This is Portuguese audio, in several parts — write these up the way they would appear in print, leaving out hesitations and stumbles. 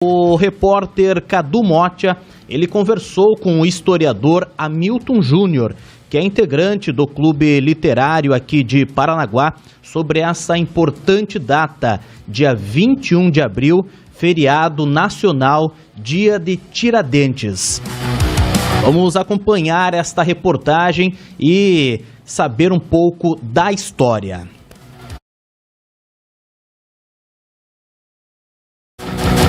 O repórter Cadu Motia, ele conversou com o historiador Hamilton Júnior, que é integrante do Clube Literário aqui de Paranaguá, sobre essa importante data, dia 21 de abril, feriado nacional, dia de Tiradentes. Vamos acompanhar esta reportagem e saber um pouco da história.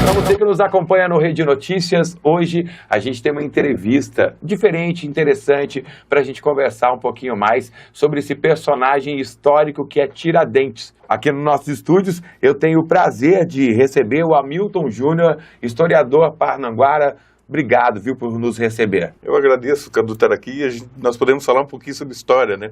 Para você que nos acompanha no Rede Notícias, hoje a gente tem uma entrevista diferente, interessante, para a gente conversar um pouquinho mais sobre esse personagem histórico que é Tiradentes. Aqui nos nossos estúdios eu tenho o prazer de receber o Hamilton Júnior, historiador parnanguara. Obrigado, viu, por nos receber. Eu agradeço, Cadu, estar aqui. Nós podemos falar um pouquinho sobre história, né?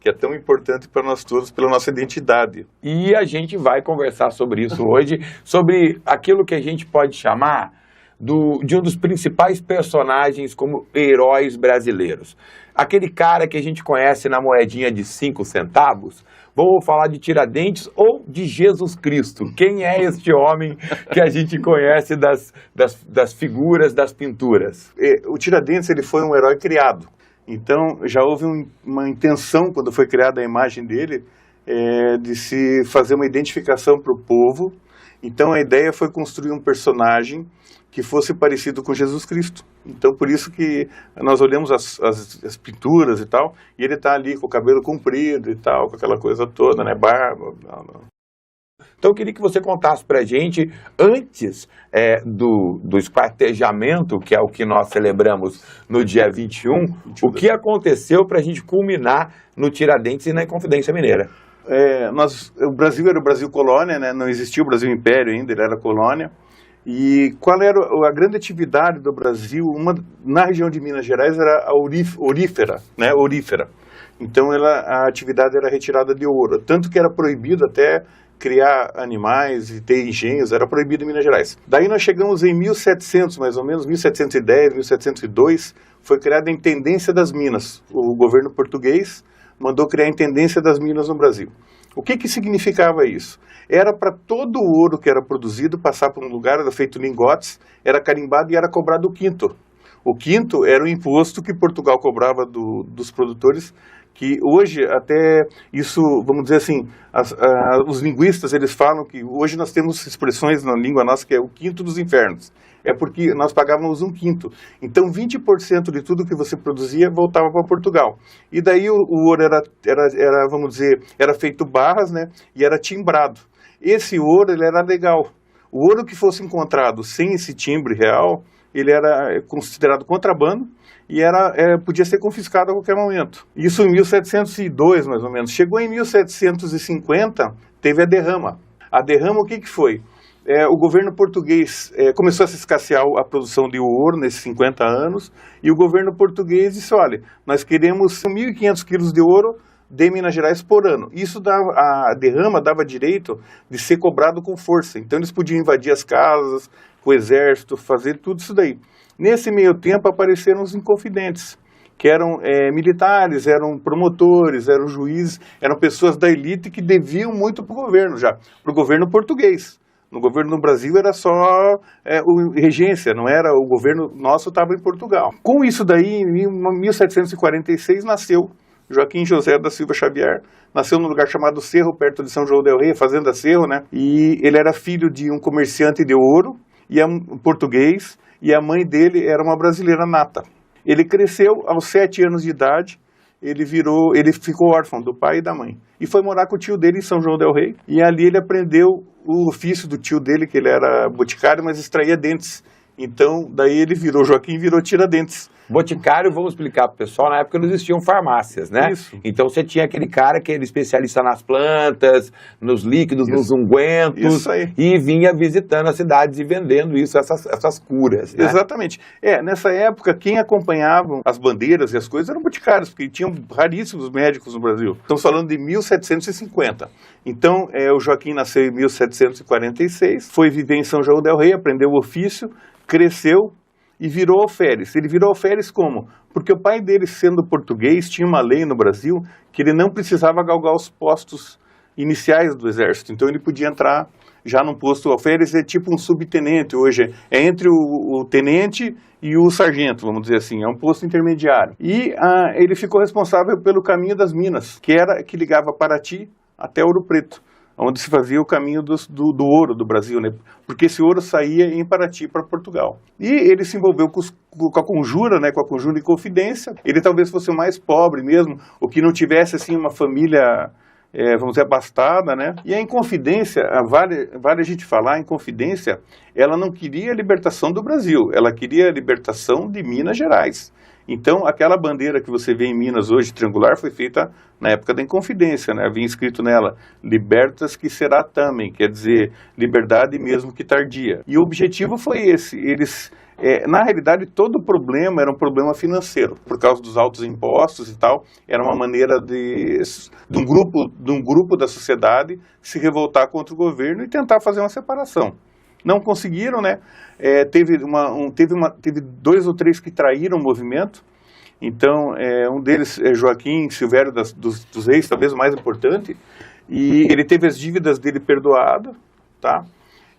Que é tão importante para nós todos, pela nossa identidade. E a gente vai conversar sobre isso hoje, sobre aquilo que a gente pode chamar de um dos principais personagens como heróis brasileiros. Aquele cara que a gente conhece na moedinha de 5 centavos. Vamos falar de Tiradentes ou de Jesus Cristo. Quem é este homem que a gente conhece das figuras, das pinturas? O Tiradentes, ele foi um herói criado. Então, já houve uma intenção, quando foi criada a imagem dele, de se fazer uma identificação para o povo. Então, a ideia foi construir um personagem que fosse parecido com Jesus Cristo. Então, por isso que nós olhamos as pinturas e tal, e ele está ali com o cabelo comprido e tal, com aquela coisa toda, né, barba. Então eu queria que você contasse para a gente, antes do esquartejamento, que é o que nós celebramos no dia 21, o que aconteceu para a gente culminar no Tiradentes e na Inconfidência Mineira. O Brasil era o Brasil colônia, né? Não existia o Brasil Império ainda, ele era colônia. E qual era a grande atividade do Brasil? Na região de Minas Gerais era a orífera, né? Orífera. Então a atividade era retirada de ouro, tanto que era proibido até criar animais e ter engenhos, era proibido em Minas Gerais. Daí nós chegamos em 1700, mais ou menos, 1710, 1702, foi criada a Intendência das Minas. O governo português mandou criar a Intendência das Minas no Brasil. O que significava isso? Era para todo o ouro que era produzido passar por um lugar, era feito lingotes, era carimbado e era cobrado o quinto. O quinto era o imposto que Portugal cobrava dos produtores, que hoje até isso, vamos dizer assim, os linguistas eles falam que hoje nós temos expressões na língua nossa que é o quinto dos infernos. É porque nós pagávamos um quinto. Então 20% de tudo que você produzia voltava para Portugal. E daí o ouro era, vamos dizer, era feito barras, né, e era timbrado. Esse ouro ele era legal. O ouro que fosse encontrado sem esse timbre real, ele era considerado contrabando e podia ser confiscado a qualquer momento. Isso em 1702, mais ou menos. Chegou em 1750, teve a derrama. A derrama, o que foi? O governo português começou a se escassear a produção de ouro nesses 50 anos, e o governo português disse, olha, nós queremos 1.500 quilos de ouro de Minas Gerais por ano. Isso a derrama dava direito de ser cobrado com força. Então eles podiam invadir as casas, com o exército, fazer tudo isso daí. Nesse meio tempo apareceram os inconfidentes, que eram militares, eram promotores, eram juízes, eram pessoas da elite que deviam muito para o governo já, para o governo português. No governo do Brasil era só regência, não era, o governo nosso estava em Portugal. Com isso daí, em 1746, nasceu Joaquim José da Silva Xavier, nasceu num lugar chamado Cerro, perto de São João del Rei, Fazenda Cerro, né? E ele era filho de um comerciante de ouro, e um português, e a mãe dele era uma brasileira nata. Ele cresceu aos 7 anos de idade, ele ficou órfão do pai e da mãe. E foi morar com o tio dele em São João del Rei, e ali ele aprendeu o ofício do tio dele, que ele era boticário, mas extraía dentes. Então, daí Joaquim virou Tiradentes. Boticário, vamos explicar para o pessoal, na época não existiam farmácias, né? Isso. Então você tinha aquele cara que era especialista nas plantas, nos líquidos, nos ungüentos, isso aí. E vinha visitando as cidades e vendendo essas curas, né? Exatamente. Nessa época, quem acompanhava as bandeiras e as coisas eram boticários, porque tinham raríssimos médicos no Brasil. Estamos falando de 1750. Então, o Joaquim nasceu em 1746, foi viver em São João del Rei, aprendeu o ofício, cresceu e virou alferes. Ele virou alferes como? Porque o pai dele, sendo português, tinha uma lei no Brasil que ele não precisava galgar os postos iniciais do exército. Então ele podia entrar já num posto alferes, é tipo um subtenente hoje, é entre o tenente e o sargento, vamos dizer assim, é um posto intermediário. E ele ficou responsável pelo caminho das Minas, que ligava Paraty até Ouro Preto, onde se fazia o caminho do ouro do Brasil, né? Porque esse ouro saía em Paraty para Portugal. E ele se envolveu com a Conjura, né? Com a Conjura e Confidência. Ele talvez fosse o mais pobre mesmo, o que não tivesse assim uma família, vamos dizer, abastada, né? E a Inconfidência, vale a gente falar, a Inconfidência, ela não queria a libertação do Brasil, ela queria a libertação de Minas Gerais. Então, aquela bandeira que você vê em Minas hoje, triangular, foi feita na época da Inconfidência, né? Havia escrito nela, libertas que será também, quer dizer, liberdade mesmo que tardia. E o objetivo foi esse, na realidade, todo o problema era um problema financeiro, por causa dos altos impostos e tal, era uma maneira de um grupo da sociedade se revoltar contra o governo e tentar fazer uma separação. Não conseguiram, né? Teve 2 ou 3 que traíram o movimento. Então, um deles é Joaquim Silvério dos Reis, talvez o mais importante. E ele teve as dívidas dele perdoadas, tá?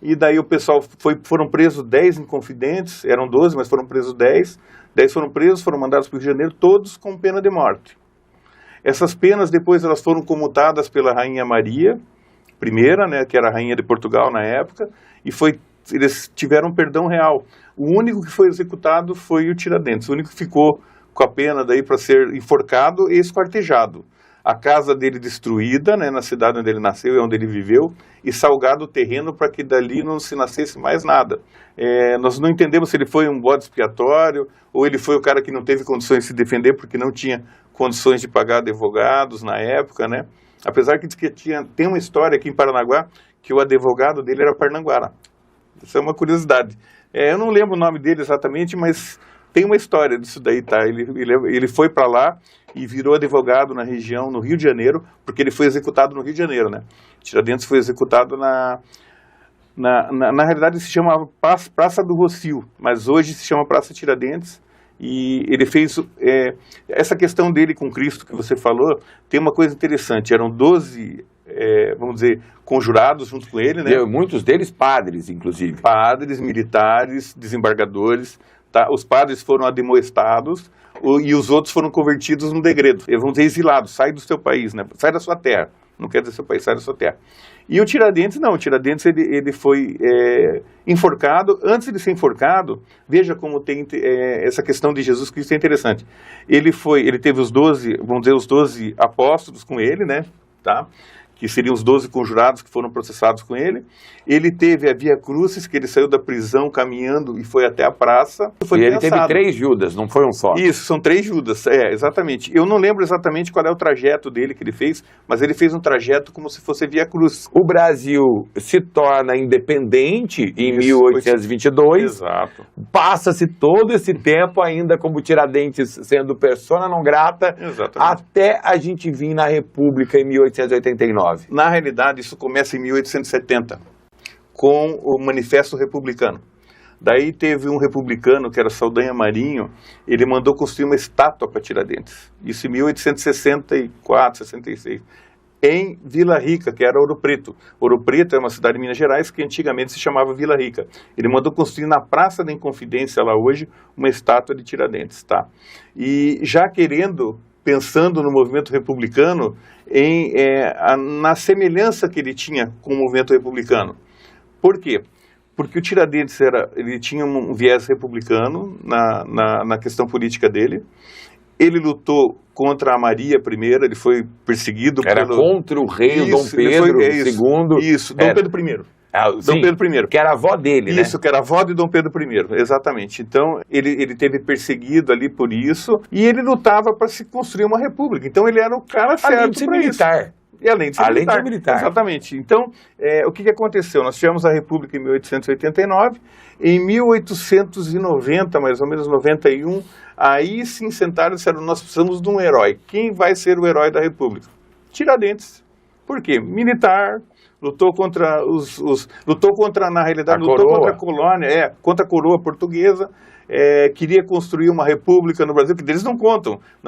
E daí o pessoal foram presos 10 inconfidentes, eram 12, mas foram presos 10. 10 foram presos, foram mandados para o Rio de Janeiro, todos com pena de morte. Essas penas depois elas foram comutadas pela Rainha Maria I, né, que era a rainha de Portugal na época, e eles tiveram perdão real. O único que foi executado foi o Tiradentes, o único que ficou com a pena daí para ser enforcado e esquartejado. A casa dele destruída, né, na cidade onde ele nasceu e onde ele viveu, e salgado o terreno para que dali não se nascesse mais nada. Nós não entendemos se ele foi um bode expiatório, ou ele foi o cara que não teve condições de se defender porque não tinha condições de pagar advogados na época, né? Apesar que diz que tem uma história aqui em Paranaguá que o advogado dele era parnanguara. Isso é uma curiosidade. Eu não lembro o nome dele exatamente, mas tem uma história disso daí, tá? Ele foi para lá e virou advogado na região, no Rio de Janeiro, porque ele foi executado no Rio de Janeiro, né? Tiradentes foi executado na realidade se chamava Praça do Rocio, mas hoje se chama Praça Tiradentes. E ele fez, essa questão dele com Cristo que você falou, tem uma coisa interessante, eram 12, vamos dizer, conjurados junto com ele, né? Muitos deles padres, inclusive. Padres, militares, desembargadores, tá? Os padres foram ademoestados e os outros foram convertidos no degredo. Eles vão dizer exilados, sai do seu país, né? Sai da sua terra, não quer dizer seu país, sai da sua terra. E o Tiradentes não, o Tiradentes ele foi enforcado. Antes de ser enforcado, veja como tem essa questão de Jesus Cristo é interessante. Ele teve os 12, vamos dizer, os 12 apóstolos com ele, né, tá? Que seriam os 12 conjurados que foram processados com ele. Ele teve a Via Crucis, que ele saiu da prisão caminhando e foi até a praça. Ele teve 3 Judas, não foi um só. Isso, são 3 Judas, exatamente. Eu não lembro exatamente qual é o trajeto dele que ele fez, mas ele fez um trajeto como se fosse Via Crucis. O Brasil se torna independente em 1822. Exato. Passa-se todo esse tempo ainda como Tiradentes sendo persona não grata, exatamente, até a gente vir na República em 1889. Na realidade, isso começa em 1870, com o Manifesto Republicano. Daí teve um republicano, que era Saldanha Marinho, ele mandou construir uma estátua para Tiradentes. Isso em 1864, 66, em Vila Rica, que era Ouro Preto. Ouro Preto é uma cidade de Minas Gerais que antigamente se chamava Vila Rica. Ele mandou construir na Praça da Inconfidência, lá hoje, uma estátua de Tiradentes, tá? E já pensando no movimento republicano, na semelhança que ele tinha com o movimento republicano. Por quê? Porque o Tiradentes ele tinha um viés republicano na questão política dele. Ele lutou contra a Maria I, ele foi perseguido. Era contra o rei Dom Pedro II. Isso, Dom Pedro I. Dom Pedro I. Que era a avó dele, né? Isso, que era a avó de Dom Pedro I, exatamente. Então, ele teve perseguido ali por isso, e ele lutava para se construir uma república. Então, ele era o cara certo para isso. E além de ser militar. Exatamente. Então, o que aconteceu? Nós tivemos a República em 1889, em 1890, mais ou menos 91, aí sim sentaram e disseram, nós precisamos de um herói. Quem vai ser o herói da República? Tiradentes. Por quê? Militar, lutou contra lutou contra, na realidade, lutou contra a colônia, contra a coroa portuguesa, queria construir uma república no Brasil, que eles não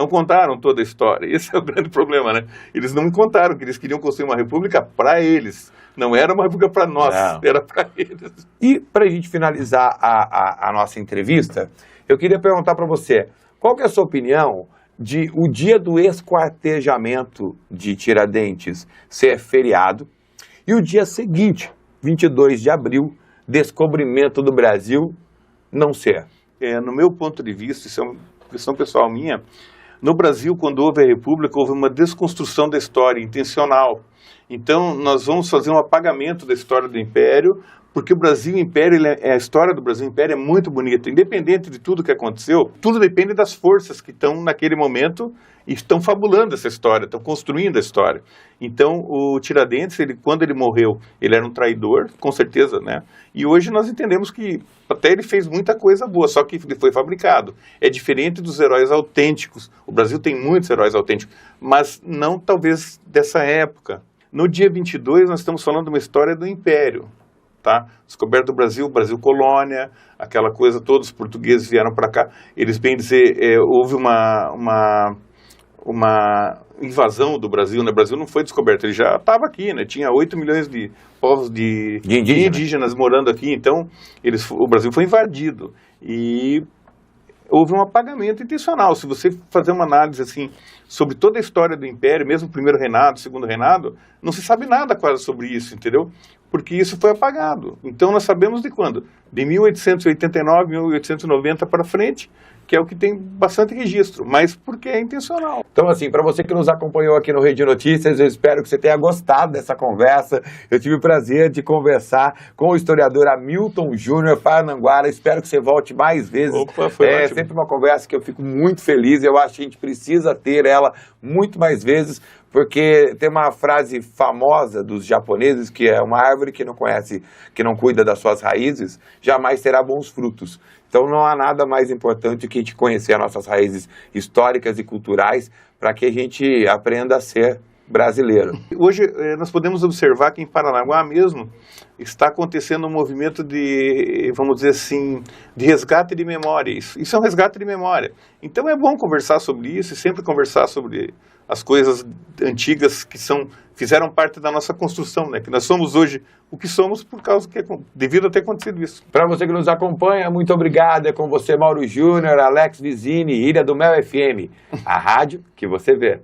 contaram toda a história. Esse é o grande problema, né? Eles não contaram que eles queriam construir uma república para eles. Não era uma república para nós, era para eles. E para a gente finalizar a nossa entrevista, eu queria perguntar para você, qual que é a sua opinião de o dia do esquartejamento de Tiradentes ser feriado e o dia seguinte, 22 de abril, descobrimento do Brasil, não ser? No meu ponto de vista, isso é uma questão pessoal minha, no Brasil, quando houve a República, houve uma desconstrução da história intencional. Então, nós vamos fazer um apagamento da história do Império, porque o Brasil Império, a história do Brasil Império é muito bonita. Independente de tudo que aconteceu, tudo depende das forças que estão naquele momento e estão fabulando essa história, estão construindo a história. Então, o Tiradentes, quando ele morreu, ele era um traidor, com certeza, né? E hoje nós entendemos que até ele fez muita coisa boa, só que ele foi fabricado. É diferente dos heróis autênticos. O Brasil tem muitos heróis autênticos, mas não talvez dessa época. No dia 22, nós estamos falando de uma história do Império. Tá? Descoberta do Brasil, Brasil colônia, aquela coisa, todos os portugueses vieram para cá. Eles bem dizer, houve uma invasão do Brasil, né? O Brasil não foi descoberto, ele já estava aqui, né? Tinha 8 milhões de povos de indígenas morando aqui, então o Brasil foi invadido e houve um apagamento intencional. Se você fazer uma análise assim sobre toda a história do Império, mesmo o primeiro reinado, o segundo reinado, não se sabe nada quase sobre isso, entendeu? Porque isso foi apagado. Então nós sabemos de quando? De 1889, 1890 para frente, que é o que tem bastante registro, mas porque é intencional. Então, assim, para você que nos acompanhou aqui no Rede Notícias, eu espero que você tenha gostado dessa conversa. Eu tive o prazer de conversar com o historiador Hamilton Júnior Parnanguara. Espero que você volte mais vezes. Opa, foi ótimo. É sempre uma conversa que eu fico muito feliz. Eu acho que a gente precisa ter ela muito mais vezes, porque tem uma frase famosa dos japoneses que é: uma árvore que não conhece, que não cuida das suas raízes, jamais terá bons frutos. Então não há nada mais importante que a gente conhecer as nossas raízes históricas e culturais para que a gente aprenda a ser brasileiro. Hoje nós podemos observar que em Paranaguá mesmo está acontecendo um movimento de, vamos dizer assim, de resgate de memória. Isso é um resgate de memória. Então é bom conversar sobre isso e sempre conversar sobre as coisas antigas que fizeram parte da nossa construção, né? Que nós somos hoje o que somos por causa devido a ter acontecido isso. Para você que nos acompanha, muito obrigado. É com você, Mauro Júnior, Alex Vizini, Ilha do Mel FM, a rádio que você vê.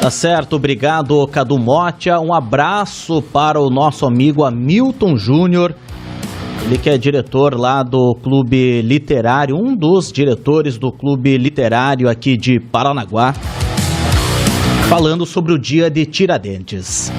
Tá certo, obrigado, Cadu Motia. Um abraço para o nosso amigo Hamilton Júnior. Ele que é diretor lá do Clube Literário, um dos diretores do Clube Literário aqui de Paranaguá, falando sobre o dia de Tiradentes.